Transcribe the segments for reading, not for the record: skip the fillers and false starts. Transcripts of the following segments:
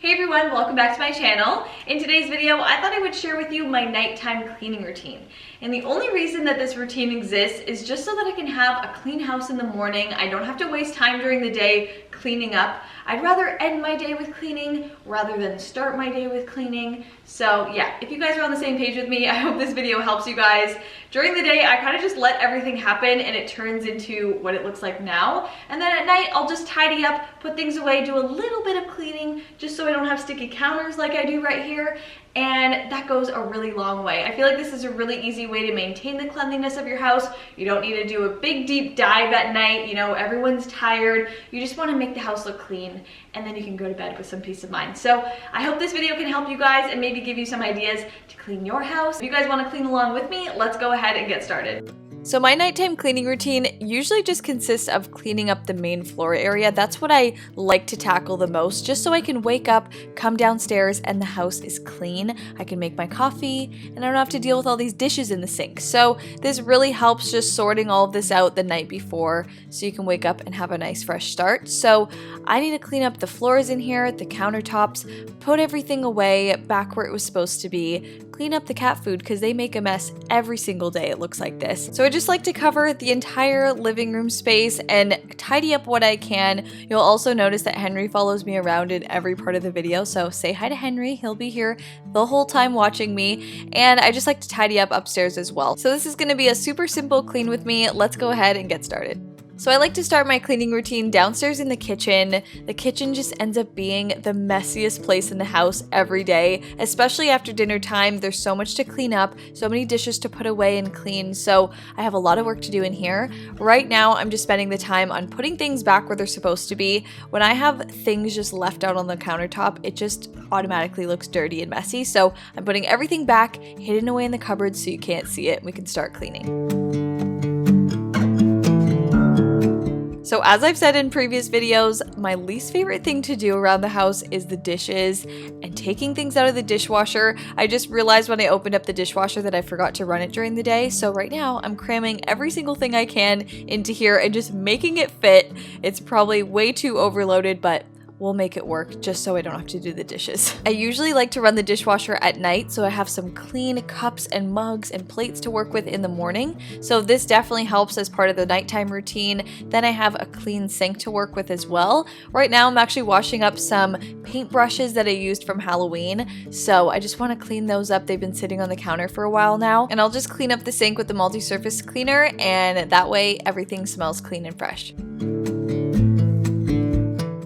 Hey everyone, welcome back to my channel. In today's video, I thought I would share with you my nighttime cleaning routine. And the only reason that this routine exists is just so that I can have a clean house in the morning. I don't have to waste time during the day cleaning up. I'd rather end my day with cleaning rather than start my day with cleaning. So yeah, if you guys are on the same page with me, I hope this video helps you guys. During the day, I kind of just let everything happen and it turns into what it looks like now. And then at night, I'll just tidy up, put things away, do a little bit of cleaning just so I don't have sticky counters like I do right here. And that goes a really long way. I feel like this is a really easy way to maintain the cleanliness of your house. You don't need to do a big deep dive at night. You know, everyone's tired. You just want to make the house look clean and then you can go to bed with some peace of mind. So I hope this video can help you guys and maybe give you some ideas to clean your house. If you guys want to clean along with me, let's go ahead and get started. So my nighttime cleaning routine usually just consists of cleaning up the main floor area. That's what I like to tackle the most, just so I can wake up, come downstairs, and the house is clean. I can make my coffee, and I don't have to deal with all these dishes in the sink. So this really helps just sorting all of this out the night before, so you can wake up and have a nice fresh start. So I need to clean up the floors in here, the countertops, put everything away back where it was supposed to be, clean up the cat food because they make a mess every single day. It looks like this. So I just like to cover the entire living room space and tidy up what I can. You'll also notice that Henry follows me around in every part of the video, so say hi to Henry. He'll be here the whole time watching me, and I just like to tidy up upstairs as well. So this is going to be a super simple clean with me. Let's go ahead and get started. So I like to start my cleaning routine downstairs in the kitchen. The kitchen just ends up being the messiest place in the house every day, especially after dinner time. There's so much to clean up, so many dishes to put away and clean, so I have a lot of work to do in here. Right now, I'm just spending the time on putting things back where they're supposed to be. When I have things just left out on the countertop, it just automatically looks dirty and messy, so I'm putting everything back, hidden away in the cupboard so you can't see it, and we can start cleaning. So as I've said in previous videos, my least favorite thing to do around the house is the dishes and taking things out of the dishwasher. I just realized when I opened up the dishwasher that I forgot to run it during the day. So right now I'm cramming every single thing I can into here and just making it fit. It's probably way too overloaded, but we'll make it work just so I don't have to do the dishes. I usually like to run the dishwasher at night so I have some clean cups and mugs and plates to work with in the morning. So this definitely helps as part of the nighttime routine. Then I have a clean sink to work with as well. Right now I'm actually washing up some paint brushes that I used from Halloween. So I just want to clean those up. They've been sitting on the counter for a while now. And I'll just clean up the sink with the multi-surface cleaner, and that way everything smells clean and fresh.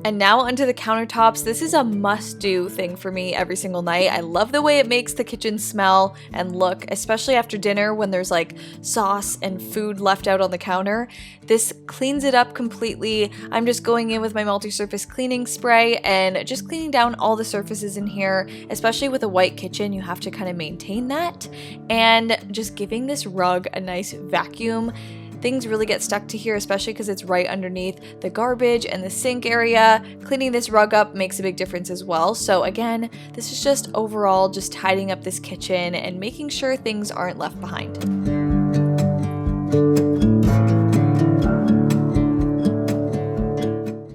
And now onto the countertops. This is a must-do thing for me every single night. I love the way it makes the kitchen smell and look, especially after dinner when there's like sauce and food left out on the counter. This cleans it up completely. I'm just going in with my multi-surface cleaning spray and just cleaning down all the surfaces in here. Especially with a white kitchen, you have to kind of maintain that. And just giving this rug a nice vacuum. Things really get stuck to here, especially because it's right underneath the garbage and the sink area. Cleaning this rug up makes a big difference as well. So again, this is just overall just tidying up this kitchen and making sure things aren't left behind.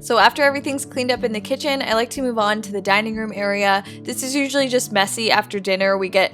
So after everything's cleaned up in the kitchen, I like to move on to the dining room area. This is usually just messy after dinner. We get,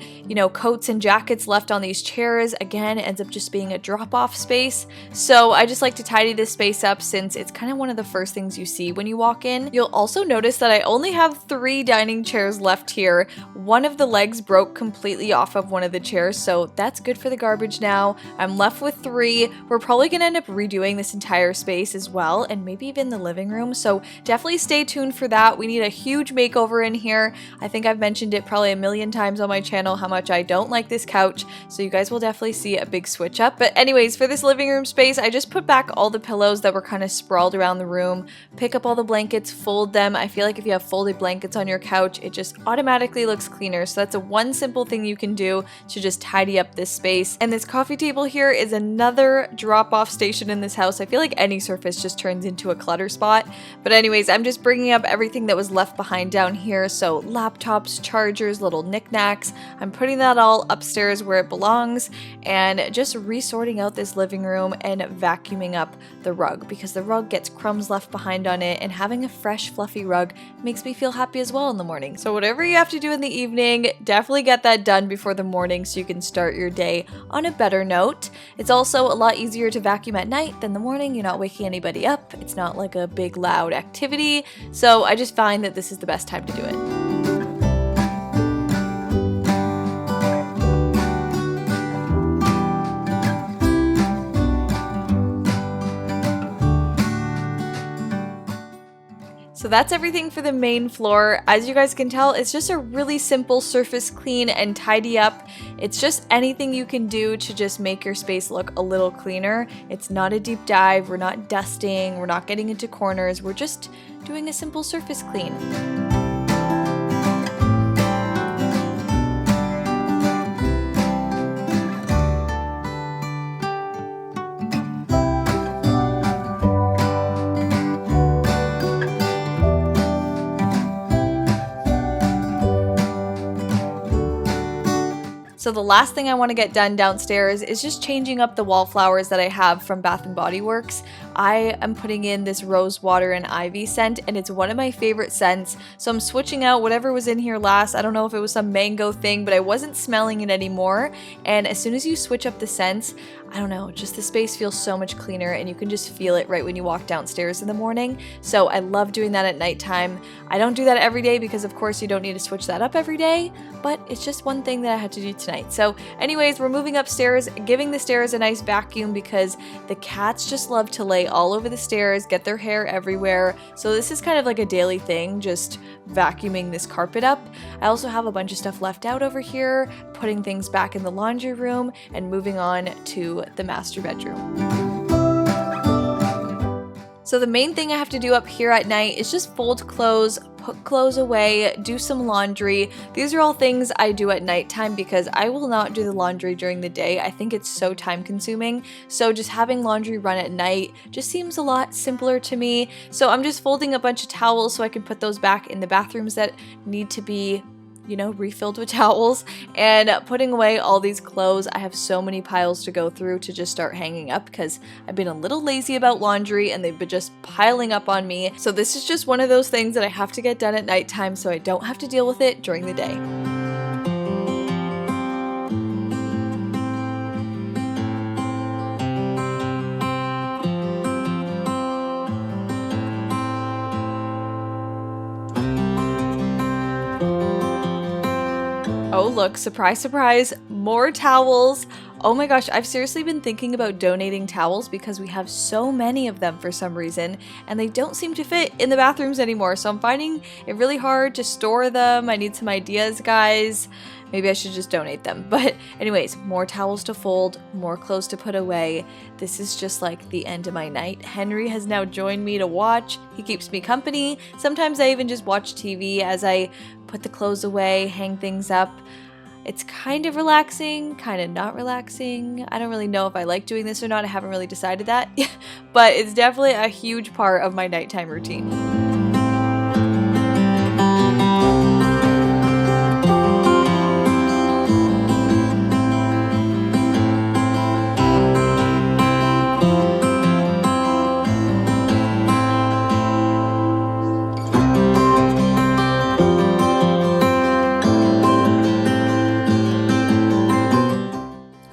coats and jackets left on these chairs. Again, it ends up just being a drop-off space. So I just like to tidy this space up since it's kind of one of the first things you see when you walk in. You'll also notice that I only have 3 dining chairs left here. One of the legs broke completely off of one of the chairs, so that's good for the garbage now. I'm left with 3. We're probably gonna end up redoing this entire space as well, and maybe even the living room. So definitely stay tuned for that. We need a huge makeover in here. I think I've mentioned it probably a million times on my channel how much I don't like this couch, so you guys will definitely see a big switch up. But anyways, for this living room space, I just put back all the pillows that were kind of sprawled around the room, pick up all the blankets, fold them. I feel like if you have folded blankets on your couch, it just automatically looks cleaner. So that's one simple thing you can do to just tidy up this space. And this coffee table here is another drop-off station in this house. I feel like any surface just turns into a clutter spot. But anyways, I'm just bringing up everything that was left behind down here. So laptops, chargers, little knickknacks. I'm putting that all upstairs where it belongs and just resorting out this living room and vacuuming up the rug because the rug gets crumbs left behind on it, and having a fresh fluffy rug makes me feel happy as well in the morning. So whatever you have to do in the evening, definitely get that done before the morning so you can start your day on a better note. It's also a lot easier to vacuum at night than the morning. You're not waking anybody up. It's not like a big loud activity. So I just find that this is the best time to do it. So that's everything for the main floor. As you guys can tell, it's just a really simple surface clean and tidy up. It's just anything you can do to just make your space look a little cleaner. It's not a deep dive, we're not dusting, we're not getting into corners, we're just doing a simple surface clean. So the last thing I want to get done downstairs is just changing up the wallflowers that I have from Bath & Body Works. I am putting in this rose water and ivy scent, and it's one of my favorite scents. So I'm switching out whatever was in here last. I don't know if it was some mango thing, but I wasn't smelling it anymore. And as soon as you switch up the scents, I don't know, just the space feels so much cleaner, and you can just feel it right when you walk downstairs in the morning. So I love doing that at nighttime. I don't do that every day because of course you don't need to switch that up every day, but it's just one thing that I had to do tonight. So anyways, we're moving upstairs, giving the stairs a nice vacuum because the cats just love to lay all over the stairs, get their hair everywhere. So this is kind of like a daily thing, just vacuuming this carpet up. I also have a bunch of stuff left out over here, putting things back in the laundry room and moving on to the master bedroom. So the main thing I have to do up here at night is just fold clothes, put clothes away, do some laundry. These are all things I do at nighttime because I will not do the laundry during the day. I think it's so time consuming. So just having laundry run at night just seems a lot simpler to me. So I'm just folding a bunch of towels so I can put those back in the bathrooms that need to be, you know, refilled with towels, and putting away all these clothes. I have so many piles to go through to just start hanging up because I've been a little lazy about laundry and they've been just piling up on me. So this is just one of those things that I have to get done at nighttime so I don't have to deal with it during the day. Oh look, surprise, surprise, more towels. Oh my gosh, I've seriously been thinking about donating towels because we have so many of them for some reason, and they don't seem to fit in the bathrooms anymore. So I'm finding it really hard to store them. I need some ideas, guys. Maybe I should just donate them. But anyways, more towels to fold, more clothes to put away. This is just like the end of my night. Henry has now joined me to watch. He keeps me company. Sometimes I even just watch TV as I put the clothes away, hang things up. It's kind of relaxing, kind of not relaxing. I don't really know if I like doing this or not. I haven't really decided that. But it's definitely a huge part of my nighttime routine.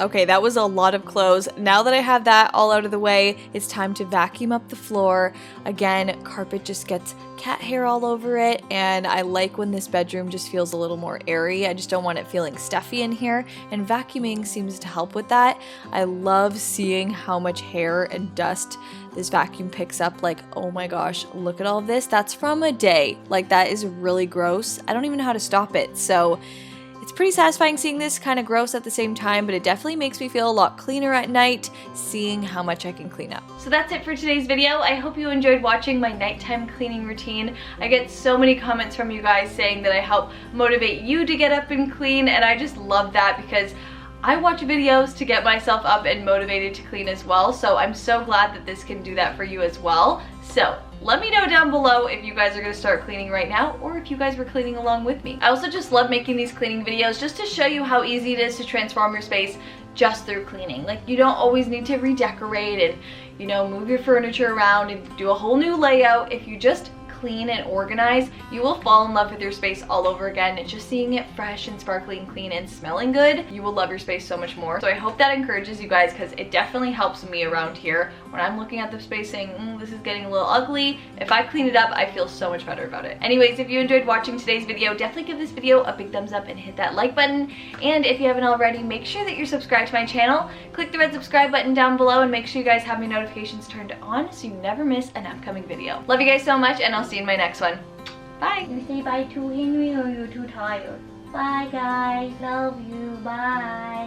Okay, that was a lot of clothes. Now that I have that all out of the way, it's time to vacuum up the floor. Again, carpet just gets cat hair all over it, and I like when this bedroom just feels a little more airy. I just don't want it feeling stuffy in here, and vacuuming seems to help with that. I love seeing how much hair and dust this vacuum picks up. Like, oh my gosh, look at all this. That's from a day. Like, that is really gross. I don't even know how to stop it. So it's pretty satisfying seeing this, kind of gross at the same time, but it definitely makes me feel a lot cleaner at night, seeing how much I can clean up. So that's it for today's video. I hope you enjoyed watching my nighttime cleaning routine. I get so many comments from you guys saying that I help motivate you to get up and clean, and I just love that because I watch videos to get myself up and motivated to clean as well. So I'm so glad that this can do that for you as well. So Let me know down below if you guys are gonna start cleaning right now or if you guys were cleaning along with me. I also just love making these cleaning videos just to show you how easy it is to transform your space just through cleaning. Like, you don't always need to redecorate and, you know, move your furniture around and do a whole new layout. If you just clean and organize, you will fall in love with your space all over again. And just seeing it fresh and sparkly and clean and smelling good, you will love your space so much more. So I hope that encourages you guys, because it definitely helps me around here when I'm looking at the space saying, this is getting a little ugly. If I clean it up, I feel so much better about it. Anyways, if you enjoyed watching today's video, definitely give this video a big thumbs up and hit that like button. And if you haven't already, make sure that you're subscribed to my channel. Click the red subscribe button down below and make sure you guys have my notifications turned on so you never miss an upcoming video. Love you guys so much, and I'll see you in my next one. Bye. You say bye to Henry, or you're too tired? Bye guys, love you, bye.